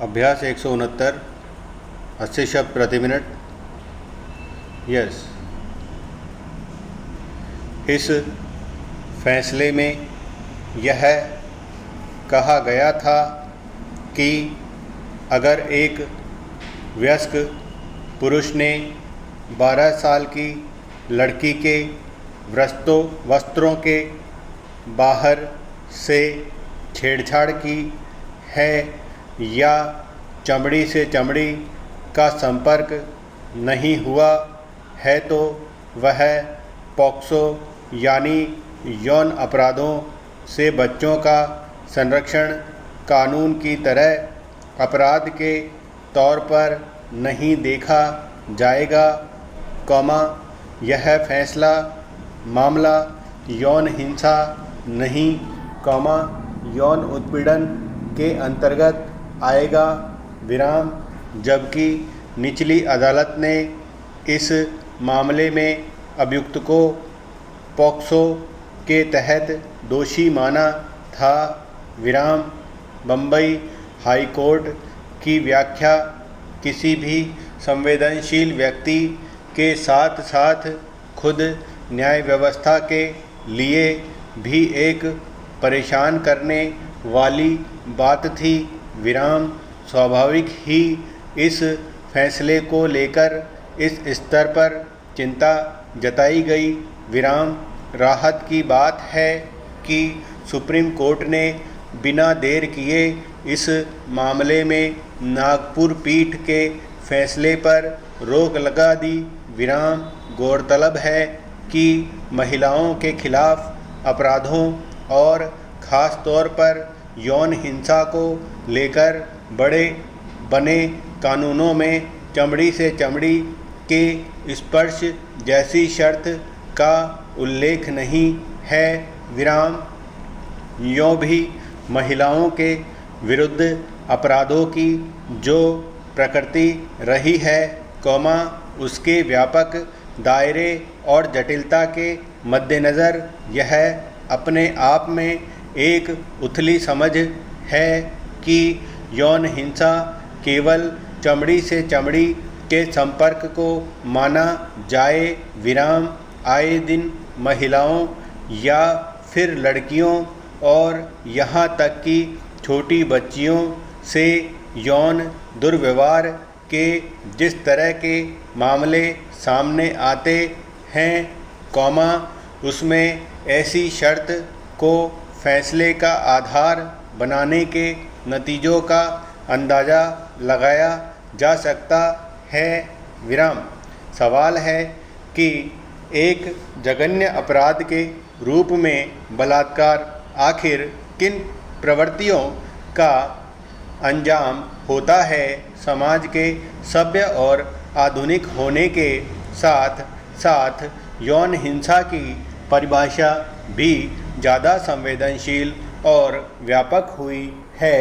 अभ्यास 169 80 शब्द प्रति मिनट। यस, इस फैसले में यह कहा गया था कि अगर एक वयस्क पुरुष ने 12 साल की लड़की के वस्त्रों के बाहर से छेड़छाड़ की है या चमड़ी से चमड़ी का संपर्क नहीं हुआ है तो वह पॉक्सो यानी यौन अपराधों से बच्चों का संरक्षण कानून की तरह अपराध के तौर पर नहीं देखा जाएगा, यह फैसला मामला यौन हिंसा नहीं, यौन उत्पीड़न के अंतर्गत आएगा, जबकि निचली अदालत ने इस मामले में अभियुक्त को पॉक्सो के तहत दोषी माना था, बम्बई हाई कोर्ट की व्याख्या किसी भी संवेदनशील व्यक्ति के साथ साथ खुद न्याय व्यवस्था के लिए भी एक परेशान करने वाली बात थी, स्वाभाविक ही इस फैसले को लेकर इस स्तर पर चिंता जताई गई, राहत की बात है कि सुप्रीम कोर्ट ने बिना देर किए इस मामले में नागपुर पीठ के फैसले पर रोक लगा दी, गौरतलब है कि महिलाओं के खिलाफ अपराधों और ख़ास तौर पर यौन हिंसा को लेकर बने कानूनों में चमड़ी से चमड़ी के स्पर्श जैसी शर्त का उल्लेख नहीं है, यों भी महिलाओं के विरुद्ध अपराधों की जो प्रकृति रही है, उसके व्यापक दायरे और जटिलता के मद्देनज़र यह अपने आप में एक उथली समझ है कि यौन हिंसा केवल चमड़ी से चमड़ी के संपर्क को माना जाए, आए दिन महिलाओं या फिर लड़कियों और यहाँ तक कि छोटी बच्चियों से यौन दुर्व्यवहार के जिस तरह के मामले सामने आते हैं, उसमें ऐसी शर्त को फैसले का आधार बनाने के नतीजों का अंदाज़ा लगाया जा सकता है, सवाल है कि एक जघन्य अपराध के रूप में बलात्कार आखिर किन प्रवृत्तियों का अंजाम होता है। समाज के सभ्य और आधुनिक होने के साथ साथ यौन हिंसा की परिभाषा भी ज़्यादा संवेदनशील और व्यापक हुई है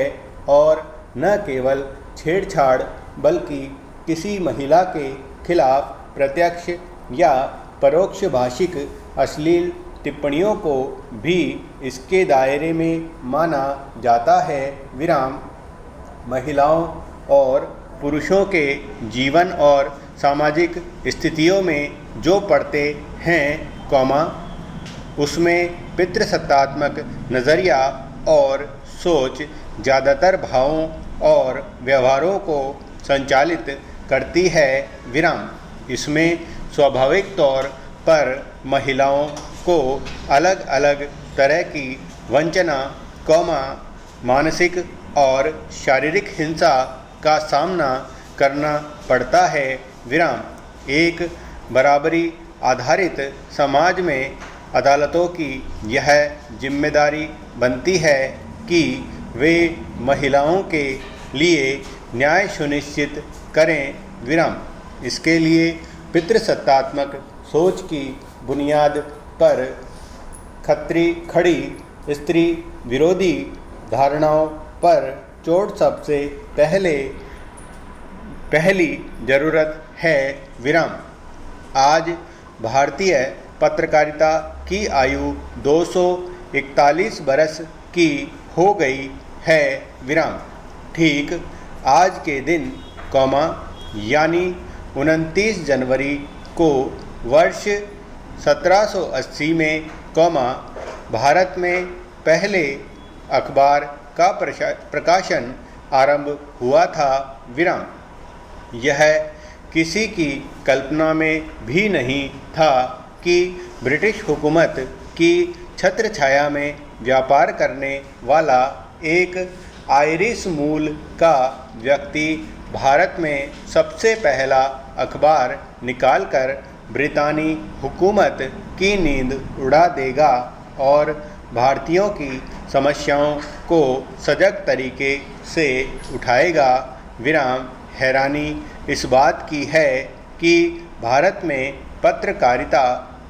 और न केवल छेड़छाड़ बल्कि किसी महिला के खिलाफ प्रत्यक्ष या परोक्ष भाषिक अश्लील टिप्पणियों को भी इसके दायरे में माना जाता है, महिलाओं और पुरुषों के जीवन और सामाजिक स्थितियों में जो पड़ते हैं, उसमें पितृसत्तात्मक नज़रिया और सोच ज़्यादातर भावों और व्यवहारों को संचालित करती है, इसमें स्वाभाविक तौर पर महिलाओं को अलग अलग तरह की वंचना, मानसिक और शारीरिक हिंसा का सामना करना पड़ता है, एक बराबरी आधारित समाज में अदालतों की यह जिम्मेदारी बनती है कि वे महिलाओं के लिए न्याय सुनिश्चित करें, इसके लिए पितृसत्तात्मक सोच की बुनियाद पर खड़ी स्त्री विरोधी धारणाओं पर चोट सबसे पहली ज़रूरत है, आज भारतीय पत्रकारिता की आयु 241 बरस की हो गई है, ठीक आज के दिन कौमा यानी 29 जनवरी को वर्ष 1780 में कौमा भारत में पहले अखबार का प्रकाशन आरंभ हुआ था विराम। यह किसी की कल्पना में भी नहीं था कि ब्रिटिश हुकूमत की छत्र छाया में व्यापार करने वाला एक आयरिश मूल का व्यक्ति भारत में सबसे पहला अखबार निकालकर ब्रितानी हुकूमत की नींद उड़ा देगा और भारतीयों की समस्याओं को सजग तरीके से उठाएगा विराम। हैरानी इस बात की है कि भारत में पत्रकारिता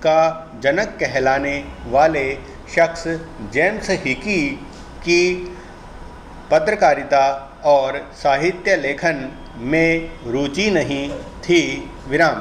का जनक कहलाने वाले शख्स जेम्स हिकी की पत्रकारिता और साहित्य लेखन में रुचि नहीं थी विराम।